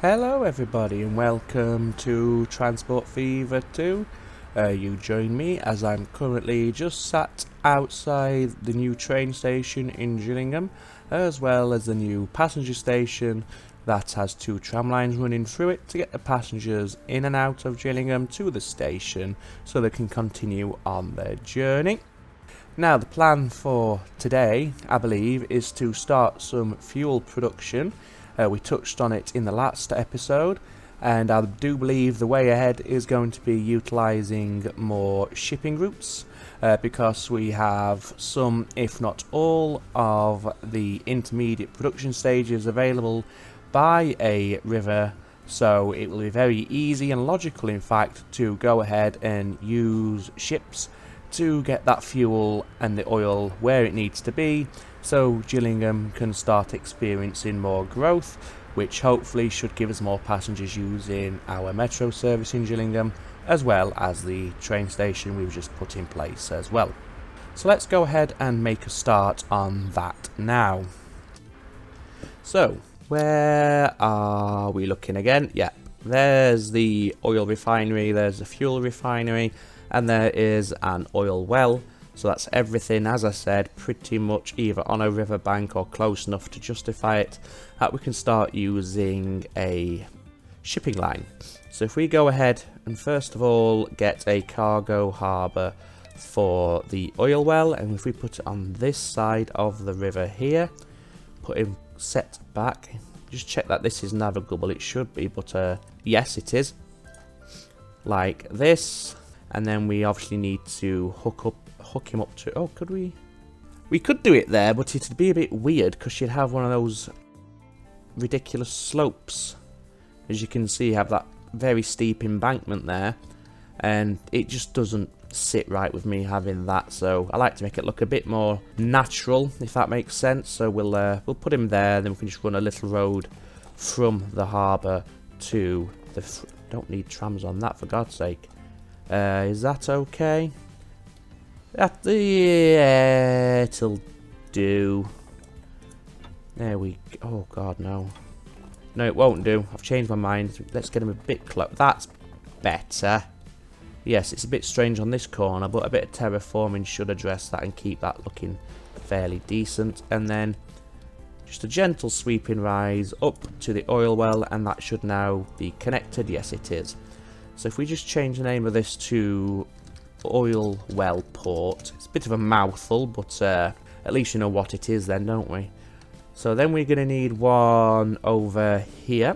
Hello everybody and welcome to Transport Fever 2. You join me as I'm currently just sat outside the new train station in Gillingham, as well as the new passenger station that has two tram lines running through it to get the passengers in and out of Gillingham to the station so they can continue on their journey. Now the plan for today, I believe, is to start some fuel production. We touched on it in the last episode, and I do believe the way ahead is going to be utilising more shipping routes because we have some, if not all, of the intermediate production stages available by a river, so it will be very easy and logical, in fact, to go ahead and use ships to get that fuel and the oil where it needs to be, so Gillingham can start experiencing more growth, which hopefully should give us more passengers using our metro service in Gillingham, as well as the train station we've just put in place as well. So let's go ahead and make a start on that now. So, where are we looking again? Yeah, there's the oil refinery, there's the fuel refinery, and there is an oil well. So that's everything, as I said, pretty much either on a riverbank or close enough to justify it that we can start using a shipping line. So if we go ahead and first of all get a cargo harbour for the oil well, and if we put it on this side of the river here, put him set back, just check that this is navigable. It should be, but yes, it is, like this. And then we obviously need to hook him up to... Oh, could we? We could do it there, but it'd be a bit weird because you'd have one of those ridiculous slopes. As you can see, you have that very steep embankment there, and it just doesn't sit right with me having that. So I like to make it look a bit more natural, if that makes sense. So we'll put him there, then we can just run a little road from the harbour to the... Don't need trams on that, for God's sake. Is that okay? Yeah, it'll do. There we go. Oh god, no. No, it won't do. I've changed my mind. Let's get him a bit close. That's better. Yes, it's a bit strange on this corner, but a bit of terraforming should address that and keep that looking fairly decent. And then just a gentle sweeping rise up to the oil well, and that should now be connected. Yes, it is. So if we just change the name of this to Oil Well Port, it's a bit of a mouthful, but at least you know what it is then, don't we? So then we're going to need one over here,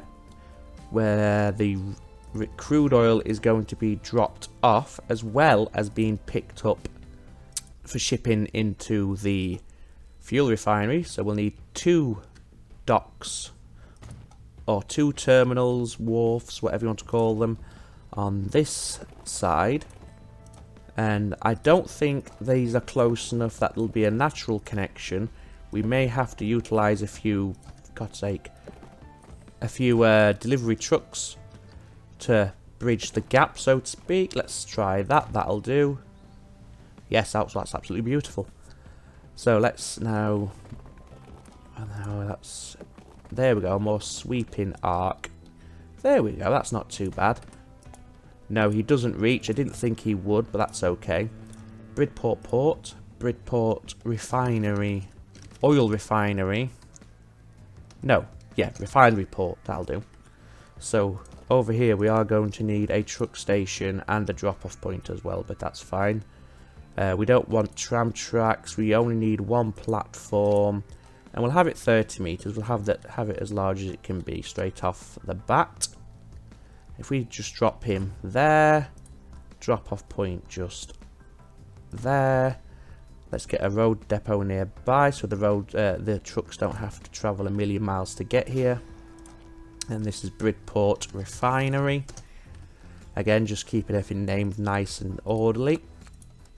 where the crude oil is going to be dropped off, as well as being picked up for shipping into the fuel refinery. So we'll need two docks, or two terminals, wharfs, whatever you want to call them, on this side, and I don't think these are close enough that there'll be a natural connection. We may have to utilise a few, for God's sake, a few delivery trucks to bridge the gap, so to speak. Let's try that. That'll do. Yes, that's absolutely beautiful. So let's now... that's... There we go, a more sweeping arc. There we go, that's not too bad. No, he doesn't reach. I didn't think he would, but that's okay. Bridport Port, Bridport Refinery, Oil Refinery. No, yeah, Refinery Port, that'll do. So, over here we are going to need a truck station and a drop-off point as well, but that's fine. We don't want tram tracks, we only need one platform, and we'll have it 30 metres. We'll have it as large as it can be straight off the bat. If we just drop him there, drop-off point just there. Let's get a road depot nearby so the trucks don't have to travel a million miles to get here. And this is Bridport Refinery. Again, just keeping everything named nice and orderly.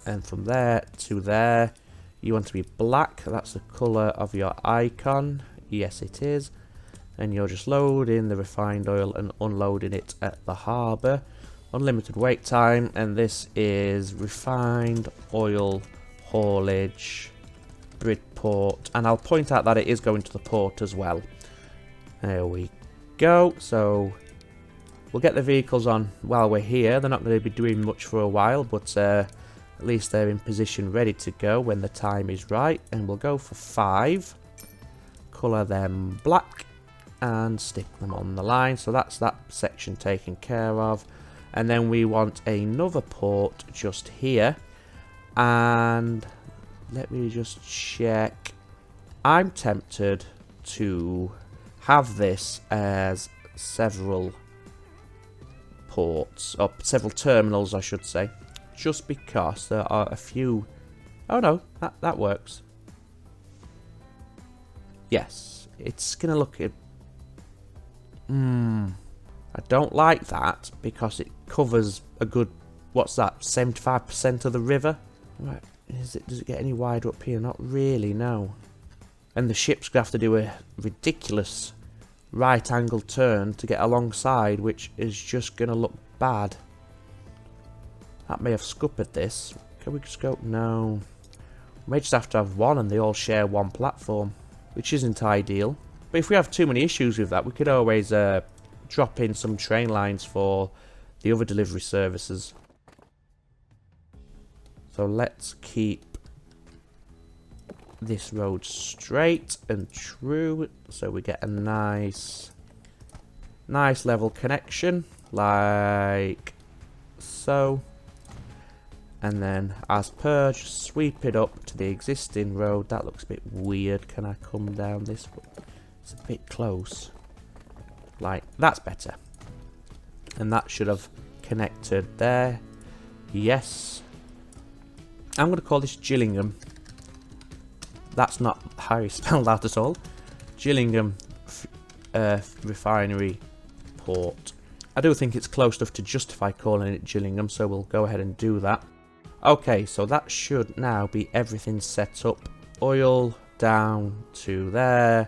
And from there to there, you want to be black. That's the colour of your icon. Yes, it is. And you're just loading the refined oil and unloading it at the harbour. Unlimited wait time, and this is refined oil haulage, Bridport, and I'll point out that it is going to the port as well. There we go. So we'll get the vehicles on while we're here. They're not going to be doing much for a while, but at least they're in position ready to go when the time is right. And we'll go for 5. Colour them black and stick them on the line. So that's that section taken care of. And then we want another port just here. And let me just check. I'm tempted to have this as several ports, or several terminals I should say, just because there are a few. Oh no, that works. Yes, it's gonna look I don't like that because it covers a good, what's that, 75% of the river. Right, does it get any wider up here? Not really, no. And the ship's gonna have to do a ridiculous right angle turn to get alongside, which is just gonna look bad. That may have scuppered this. Can we just go? No. We may just have to have one and they all share one platform, which isn't ideal. But if we have too many issues with that, we could always drop in some train lines for the other delivery services. So let's keep this road straight and true, so we get a nice level connection, like so. And then, as per, just sweep it up to the existing road. That looks a bit weird. Can I come down this way? It's a bit close. Like, that's better. And that should have connected there. Yes. I'm going to call this Gillingham. That's not how it's spelled out at all. Gillingham refinery port. I do think it's close enough to justify calling it Gillingham, so we'll go ahead and do that. Okay, so that should now be everything set up. Oil down to there,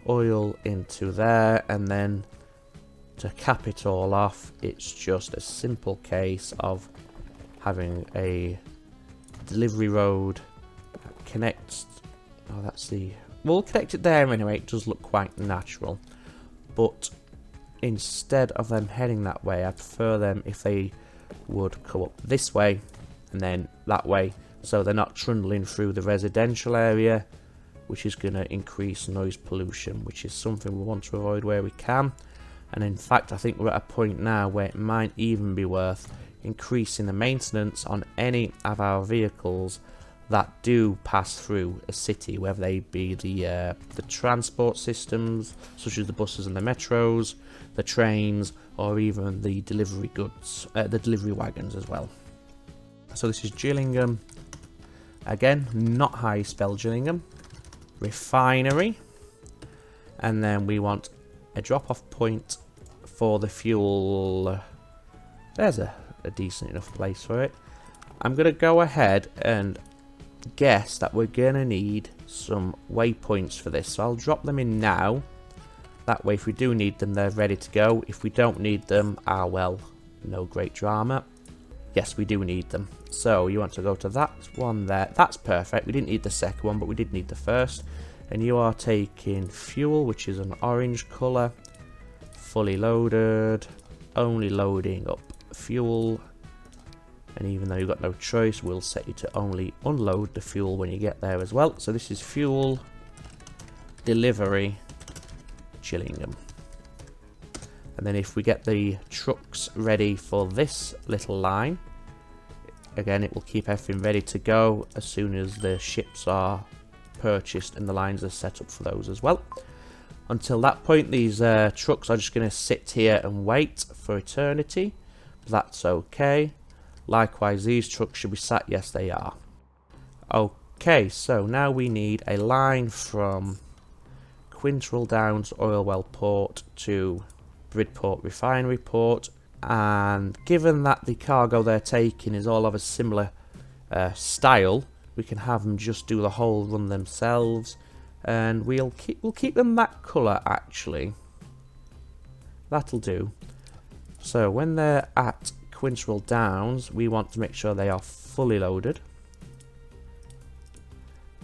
oil into there, and then to cap it all off, it's just a simple case of having a delivery road that connects. Oh, that's the... We'll connect it there anyway, it does look quite natural. But instead of them heading that way, I prefer them if they would come up this way and then that way, so they're not trundling through the residential area, which is going to increase noise pollution, which is something we want to avoid where we can. And in fact, I think we're at a point now where it might even be worth increasing the maintenance on any of our vehicles that do pass through a city, whether they be the transport systems such as the buses and the metros, the trains, or even the delivery goods, the delivery wagons as well. So this is Gillingham, again, not how you spell Gillingham, refinery, and then we want a drop-off point for the fuel. There's a decent enough place for it. I'm going to go ahead and guess that we're going to need some waypoints for this, so I'll drop them in now. That way if we do need them, they're ready to go. If we don't need them, well, no great drama. Yes, we do need them. So you want to go to that one there. That's perfect. We didn't need the second one, but we did need the first. And you are taking fuel, which is an orange colour. Fully loaded. Only loading up fuel. And even though you've got no choice, we'll set you to only unload the fuel when you get there as well. So this is fuel delivery Gillingham. And then if we get the trucks ready for this little line, again, it will keep everything ready to go as soon as the ships are purchased and the lines are set up for those as well. Until that point, these trucks are just going to sit here and wait for eternity. That's okay. Likewise, these trucks should be sat. Yes, they are. Okay, so now we need a line from Quintrell Downs Oilwell Port to Bridport Refinery Port, and given that the cargo they're taking is all of a similar style, we can have them just do the whole run themselves, and we'll keep them that colour actually. That'll do. So when they're at Quintrell Downs, we want to make sure they are fully loaded.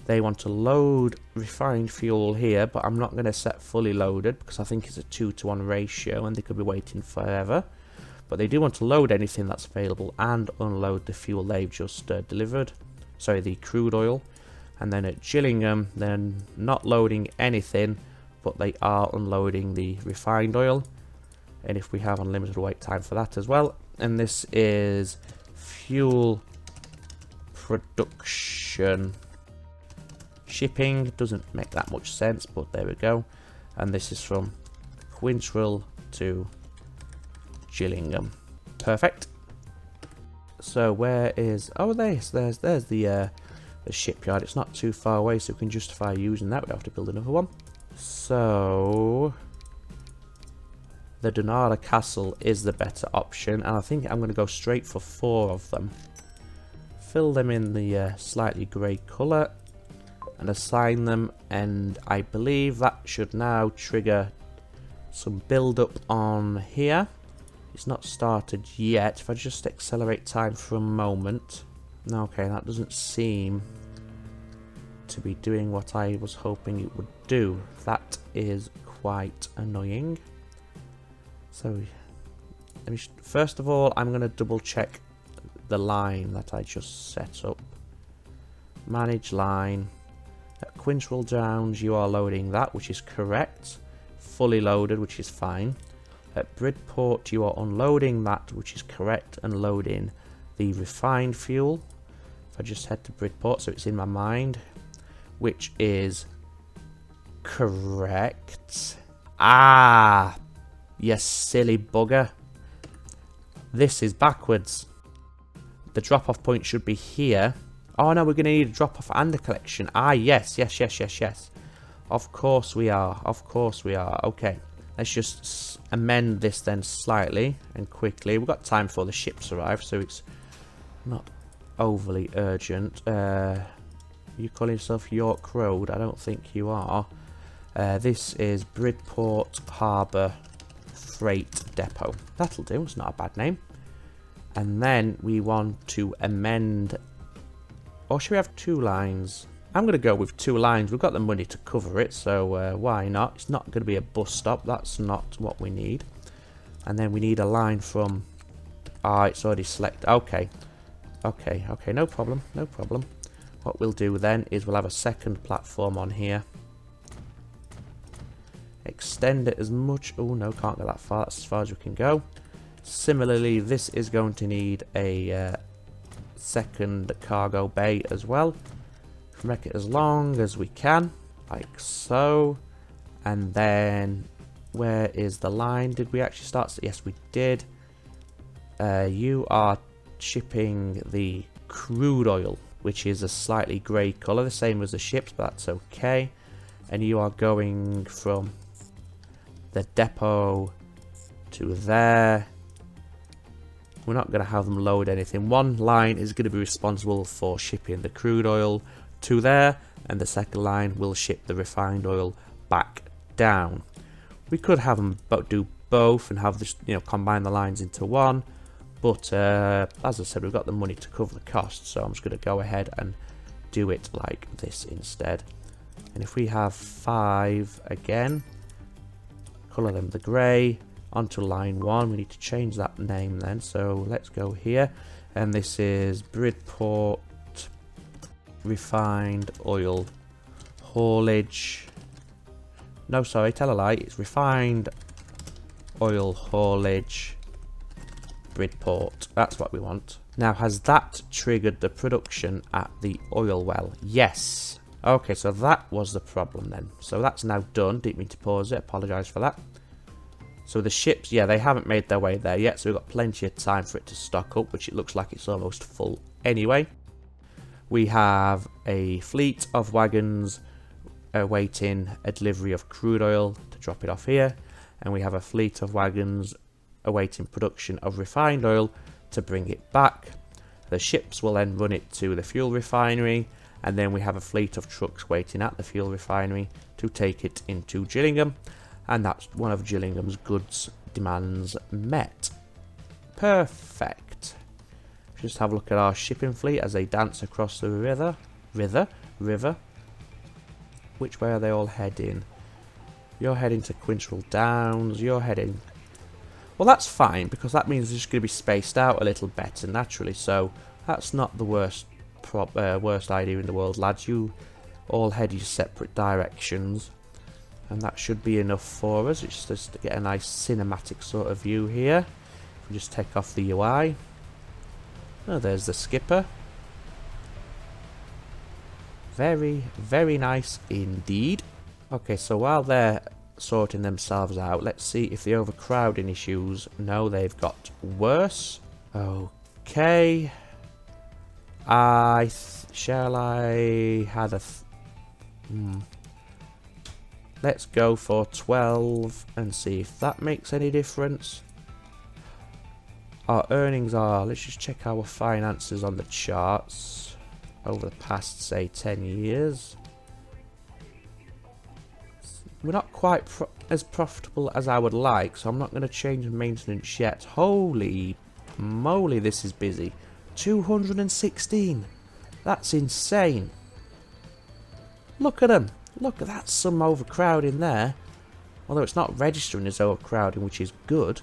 They want to load refined fuel here, but I'm not going to set fully loaded because I think it's a 2-to-1 ratio and they could be waiting forever. But they do want to load anything that's available and unload the fuel they've just delivered. Sorry, the crude oil. And then at Gillingham, they're not loading anything, but they are unloading the refined oil. And if we have unlimited wait time for that as well. And this is fuel production. Shipping doesn't make that much sense, but there we go. And this is from Coventry to Gillingham. Perfect. So where is... oh, there's the shipyard. It's not too far away, so we can justify using that. We don't have to build another one. So the Donara Castle is the better option, and I think I'm going to go straight for 4 of them. Fill them in the slightly grey colour and assign them, and I believe that should now trigger some build up on here. It's not started yet. If I just accelerate time for a moment. Okay, that doesn't seem to be doing what I was hoping it would do. That is quite annoying. So first of all, I'm going to double check the line that I just set up. Manage line. At Quintrell Downs, you are loading that, which is correct. Fully loaded, which is fine. At Bridport, you are unloading that, which is correct, and loading the refined fuel. If I just head to Bridport, so it's in my mind, which is correct. Ah, you silly bugger. This is backwards. The drop-off point should be here. Oh no, we're going to need a drop-off and a collection. Ah, yes. Of course we are. Okay, let's just amend this then slightly and quickly. We've got time before the ships arrive, so it's not overly urgent. You calling yourself York Road? I don't think you are. This is Bridport Harbour Freight Depot. That'll do. It's not a bad name. And then we want to amend... or should we have 2 lines? I'm going to go with 2 lines. We've got the money to cover it, so why not? It's not going to be a bus stop. That's not what we need. And then we need a line from... ah, it's already selected. Okay, no problem. What we'll do then is we'll have a second platform on here. Extend it as much... oh no, can't go that far. That's as far as we can go. Similarly, this is going to need a second cargo bay as well. Make it as long as we can, like so. And then where is the line? Did we actually start? Yes, we did. You are shipping the crude oil, which is a slightly grey colour, the same as the ships, but that's okay. And you are going from the depot to there. We're not going to have them load anything. One line is going to be responsible for shipping the crude oil to there, and the second line will ship the refined oil back down. We could have them do both and have this, combine the lines into one, but as I said, we've got the money to cover the cost, so I'm just going to go ahead and do it like this instead. And if we have 5 again, colour them the grey. Onto line 1, we need to change that name then, so let's go here, and this is Bridport Refined Oil Haulage. No, sorry, tell a lie, it's Refined Oil Haulage Bridport. That's what we want. Now, has that triggered the production at the oil well? Yes. Okay, so that was the problem then. So that's now done. Didn't mean to pause it, apologise for that. So the ships, yeah, they haven't made their way there yet, so we've got plenty of time for it to stock up, which it looks like it's almost full anyway. We have a fleet of wagons awaiting a delivery of crude oil to drop it off here, and we have a fleet of wagons awaiting production of refined oil to bring it back. The ships will then run it to the fuel refinery, and then we have a fleet of trucks waiting at the fuel refinery to take it into Gillingham. And that's one of Gillingham's goods demands met. Perfect. Just have a look at our shipping fleet as they dance across the river. which way are they all heading? You're heading to Quintrell Downs, you're heading... Well, that's fine, because that means it's just going to be spaced out a little better, naturally, so that's not the worst idea in the world, lads. You all head your separate directions, and that should be enough for us. It's just to get a nice cinematic sort of view here. If we just take off the UI. Oh, there's the skipper. Very, very nice indeed. Okay, so while they're sorting themselves out, let's see if the overcrowding issues... No, they've got worse. Okay. Shall I have a... Let's go for 12 and see if that makes any difference. Our earnings are... Let's just check our finances on the charts over the past, say, 10 years. We're not quite as profitable as I would like, so I'm not going to change maintenance yet. Holy moly, this is busy. 216. That's insane. Look at them. Look, that's some overcrowding there. Although it's not registering as overcrowding, which is good.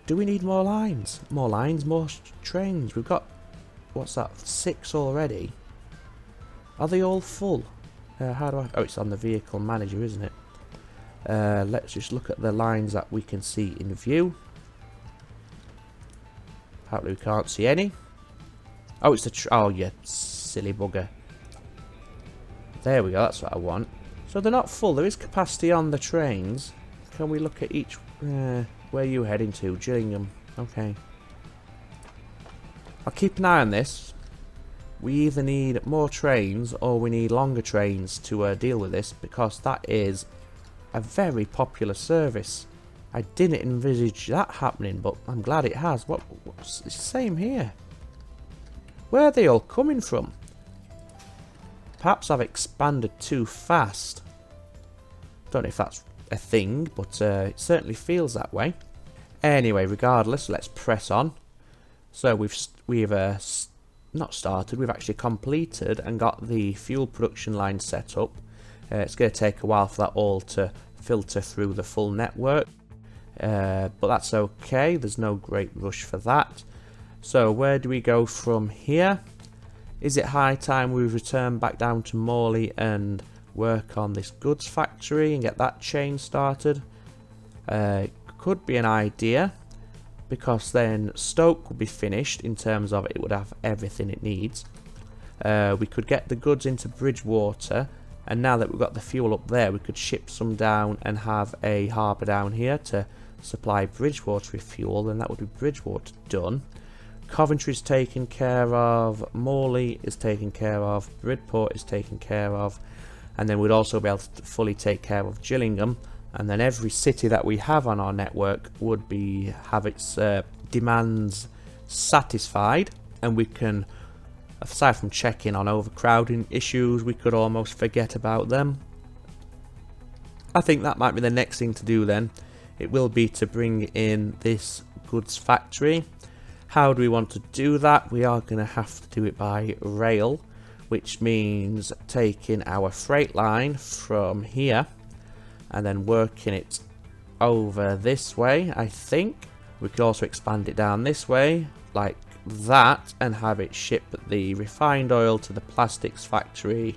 Do we need more lines? More lines, more trains. We've got, what's that, 6 already. Are they all full? How do I... Oh, it's on the vehicle manager, isn't it? Let's just look at the lines that we can see in view. Apparently we can't see any. Oh, it's the... Oh, yeah, silly bugger. There we go, that's what I want. So they're not full. There is capacity on the trains. Can we look at each... where are you heading to? Gillingham. Okay. I'll keep an eye on this. We either need more trains or we need longer trains to deal with this, because that is a very popular service. I didn't envisage that happening, but I'm glad it has. What's the same here? Where are they all coming from? Perhaps I've expanded too fast. Don't know if that's a thing, but it certainly feels that way. Anyway, regardless, let's press on. So we've not started, we've actually completed and got the fuel production line set up. It's going to take a while for that all to filter through the full network, but that's okay, there's no great rush for that. So where do we go from here? Is it high time we return back down to Morley and work on this goods factory and get that chain started? Could be an idea, because then Stoke would be finished in terms of it would have everything it needs. We could get the goods into Bridgewater, and now that we've got the fuel up there, we could ship some down and have a harbour down here to supply Bridgewater with fuel, and that would be Bridgewater done. Coventry is taken care of, Morley is taken care of, Bridport is taken care of, and then we'd also be able to fully take care of Gillingham. And then every city that we have on our network would have its demands satisfied, and we can, aside from checking on overcrowding issues, we could almost forget about them. I think that might be the next thing to do then. It will be to bring in this goods factory. How do we want to do that? We are going to have to do it by rail, which means taking our freight line from here and then working it over this way. I think we could also expand it down this way like that and have it ship the refined oil to the plastics factory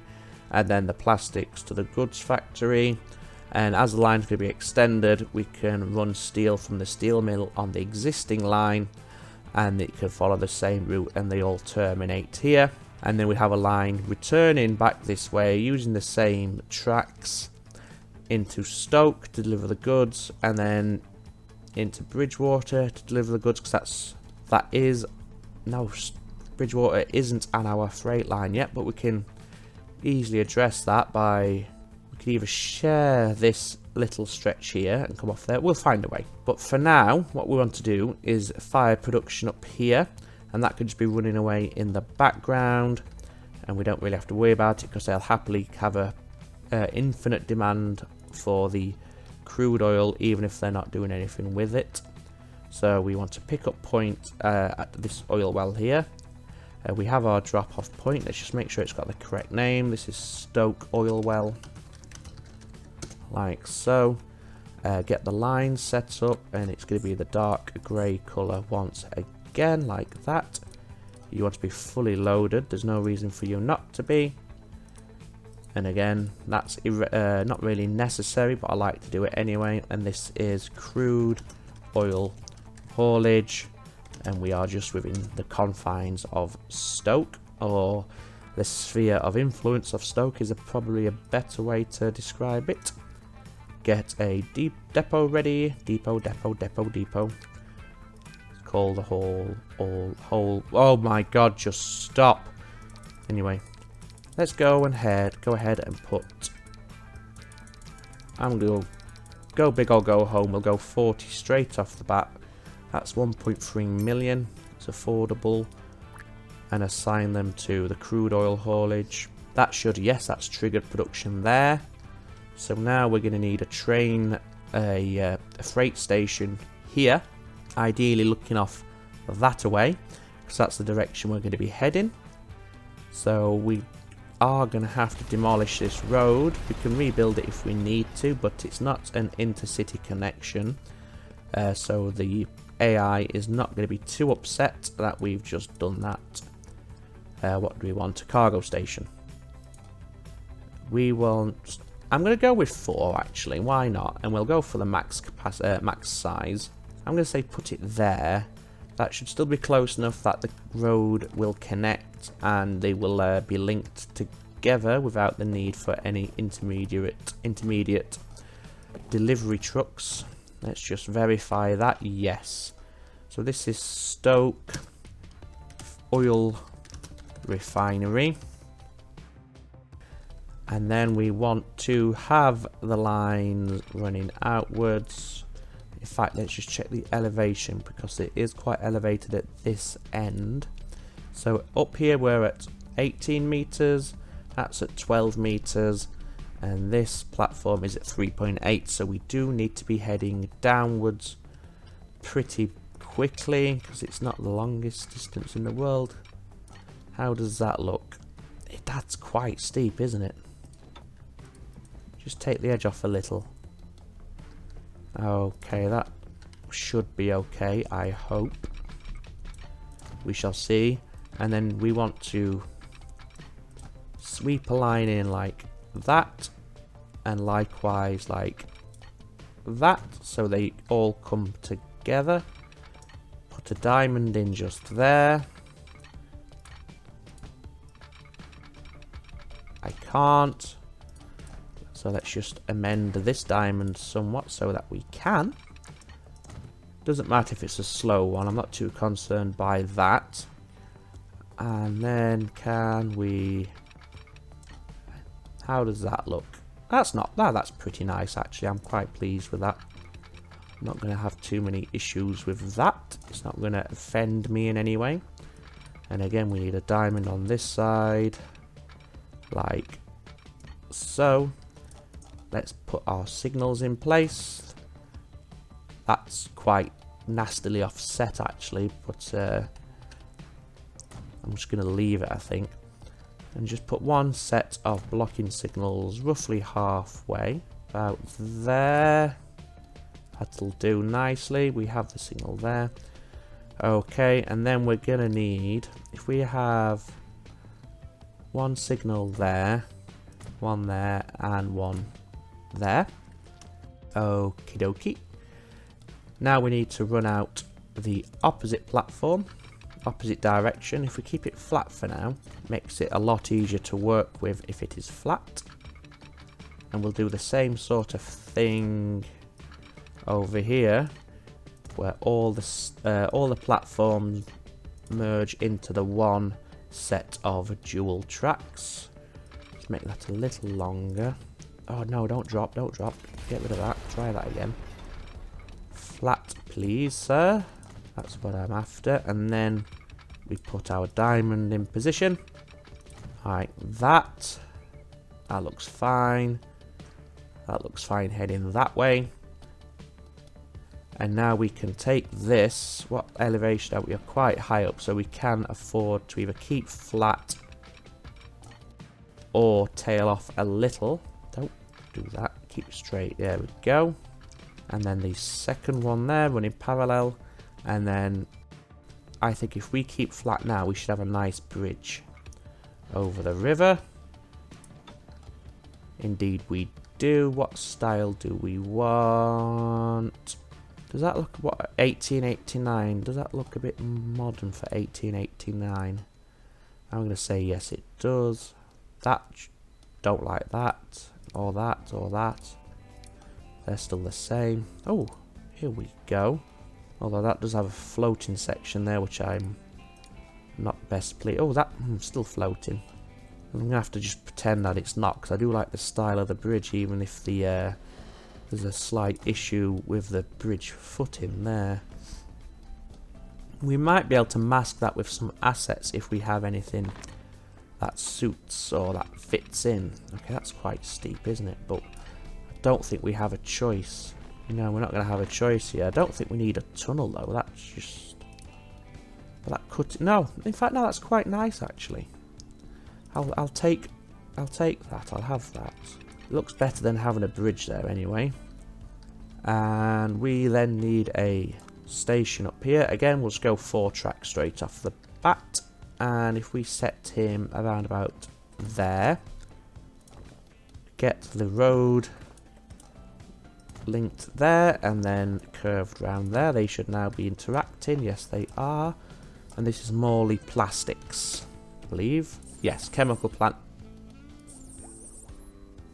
and then the plastics to the goods factory. And as the line's going to be extended, we can run steel from the steel mill on the existing line, and it can follow the same route and they all terminate here. And then we have a line returning back this way using the same tracks into Stoke to deliver the goods, and then into Bridgewater to deliver the goods, because Bridgewater isn't on our freight line yet, but we can easily address that by, we can either share this little stretch here and come off there. We'll find a way, but for now what we want to do is fire production up here, and that could just be running away in the background, and we don't really have to worry about it because they'll happily have a infinite demand for the crude oil even if they're not doing anything with it. So we want to pick up point at this oil well here, We have our drop off point. Let's just make sure it's got the correct name. This is Stoke Oil Well, like so. Get the line set up, and it's going to be the dark grey colour once again, like that. You want to be fully loaded. There's no reason for you not to be. And again, that's not really necessary, but I like to do it anyway. And this is crude oil haulage, and we are just within the confines of Stoke, or the sphere of influence of Stoke is probably a better way to describe it. Get a depot ready. Depot. Call the whole. Oh my god, just stop. Anyway, let's go ahead and put. I'm gonna go big or go home. We'll go 40 straight off the bat. That's 1.3 million. It's affordable. And assign them to the crude oil haulage. That should, yes, that's triggered production there. So now we're going to need a train, a freight station here, ideally looking off that away, because that's the direction we're going to be heading. So we are going to have to demolish this road. We can rebuild it if we need to, but it's not an intercity connection. So the AI is not going to be too upset that we've just done that. What do we want? A cargo station. We want. I'm going to go with 4 actually. Why not? And we'll go for the max size. I'm going to say put it there. That should still be close enough that the road will connect and they will be linked together without the need for any intermediate delivery trucks. Let's just verify that. Yes. So this is Stoke Oil Refinery. And then we want to have the lines running outwards. In fact, let's just check the elevation because it is quite elevated at this end. So up here we're at 18 meters. That's at 12 meters. And this platform is at 3.8. So we do need to be heading downwards pretty quickly because it's not the longest distance in the world. How does that look? That's quite steep, isn't it? Just take the edge off a little. Okay, that should be okay, I hope. We shall see. And then we want to sweep a line in like that. And likewise like that. So they all come together. Put a diamond in just there. I can't. So let's just amend this diamond somewhat so that we can. Doesn't matter if it's a slow one. I'm not too concerned by that. And then can we... How does that look? That's not... That's pretty nice actually. I'm quite pleased with that. I'm not going to have too many issues with that. It's not going to offend me in any way. And again, we need a diamond on this side. Like so. Let's put our signals in place. That's quite nastily offset actually, but I'm just going to leave it, I think. And just put one set of blocking signals roughly halfway. About there. That'll do nicely. We have the signal there. Okay, and then we're going to need, if we have one signal there, one there, and one there. Okie dokie. Now we need to run out the opposite platform, opposite direction. If we keep it flat for now, makes it a lot easier to work with if it is flat. And we'll do the same sort of thing over here, where all the platforms merge into the one set of dual tracks. Let's make that a little longer. Oh no, don't drop. Get rid of that. Try that again. Flat, please, sir. That's what I'm after. And then we put our diamond in position. Like that. That looks fine. That looks fine heading that way. And now we can take this. What elevation are we? Are quite high up, so we can afford to either keep flat or tail off a little. Don't do that. Keep it straight. There we go. And then the second one there running parallel. And then I think if we keep flat now, we should have a nice bridge over the river. Indeed we do. What style do we want? Does that look, what, 1889? Does that look a bit modern for 1889? I'm going to say yes, it does. That, don't like that, or that, or that. They're still the same. Oh, here we go. Although that does have a floating section there, which I'm not best pleased. Oh, that, still floating. I'm going to have to just pretend that it's not, because I do like the style of the bridge, even if the there's a slight issue with the bridge footing there. We might be able to mask that with some assets if we have anything that suits or that fits in. Okay, that's quite steep, isn't it? But I don't think we have a choice. No, we're not going to have a choice here. I don't think we need a tunnel though. That's just... But that could... No, in fact, no, that's quite nice actually. I'll take that. I'll have that. It looks better than having a bridge there anyway. And we then need a station up here. Again, we'll just go 4 tracks straight off the bat. And if we set him around about there, get the road linked there and then curved round there. They should now be interacting. Yes, they are. And this is Morley Plastics, I believe. Yes, chemical plant.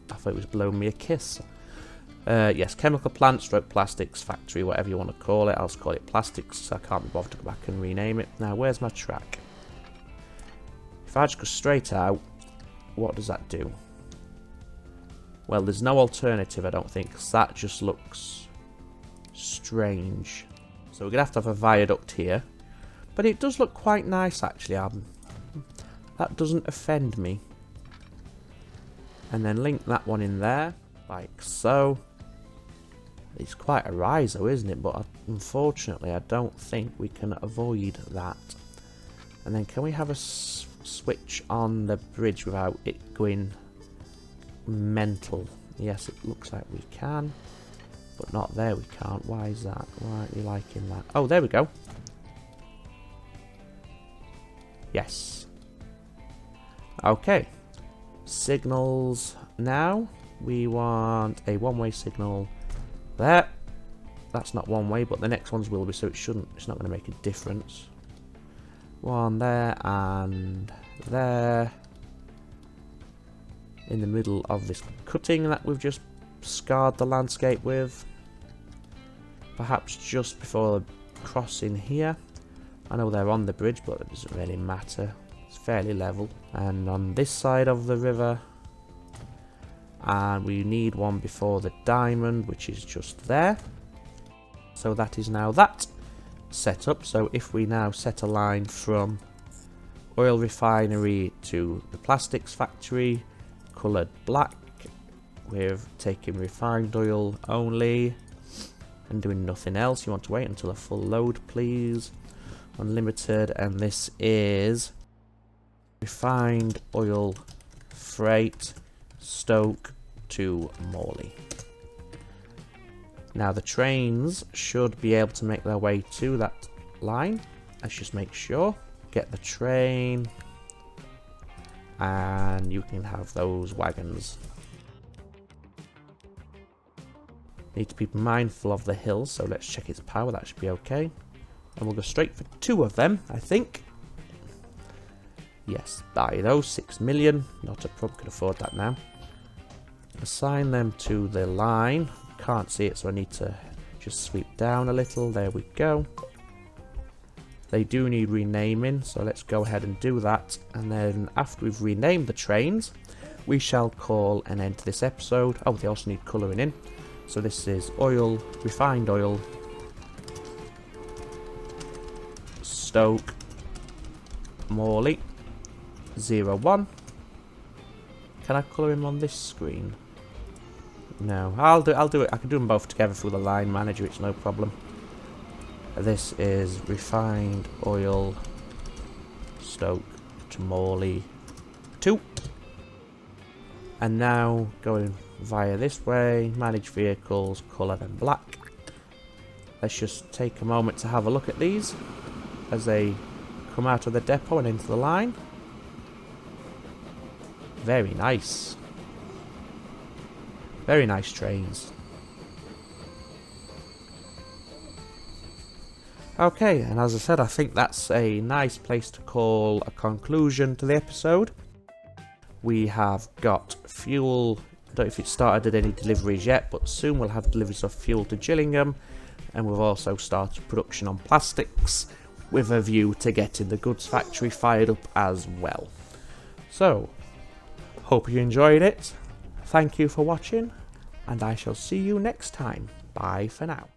I thought it was blowing me a kiss. Yes, chemical plant stroke plastics factory, whatever you want to call it. I'll just call it plastics, so I can't be bothered to go back and rename it. Now, where's my track? If I just go straight out, what does that do? Well, there's no alternative, I don't think, because that just looks strange. So we're going to have a viaduct here. But it does look quite nice, actually. That doesn't offend me. And then link that one in there, like so. It's quite a rise though, isn't it? But unfortunately, I don't think we can avoid that. And then can we have a switch on the bridge without it going mental? Yes, it looks like we can. But not there, we can't. Why is that? Why aren't you liking that? Oh, there we go. Yes. Okay. Signals now. We want a one-way signal there. That's not one way, but the next ones will be, so it's not going to make a difference. One there and there. In the middle of this cutting that we've just scarred the landscape with. Perhaps just before the crossing here. I know they're on the bridge, but it doesn't really matter. It's fairly level. And on this side of the river. And we need one before the diamond, which is just there. So that is now that set up. So if we now set a line from oil refinery to the plastics factory, coloured black, with taking refined oil only and doing nothing else. You want to wait until a full load, please. Unlimited, and this is refined oil freight Stoke to Morley. Now the trains should be able to make their way to that line. Let's just make sure. Get the train and you can have those wagons. Need to be mindful of the hill, so let's check its power. That should be okay. And we'll go straight for 2 of them, I think. Yes, buy those. 6 million. Not a problem, can afford that now. Assign them to the line. Can't see it, so I need to just sweep down a little. There we go. They do need renaming, so let's go ahead and do that. And then after we've renamed the trains, we shall call an end to this episode. Oh, they also need colouring in. So this is oil, refined oil, Stoke, Morley, 01. Can I colour him on this screen? No, I'll do it. I can do them both together through the line manager. It's no problem. This is refined oil Stoke to Morley 2. And now going via this way, manage vehicles, colour them black. Let's just take a moment to have a look at these as they come out of the depot and into the line. Very nice. Very nice trains. Okay, and as I said, I think that's a nice place to call a conclusion to the episode. We have got fuel. I don't know if it started at any deliveries yet, but soon we'll have deliveries of fuel to Gillingham. And we've also started production on plastics with a view to getting the goods factory fired up as well. So, hope you enjoyed it. Thank you for watching, and I shall see you next time. Bye for now.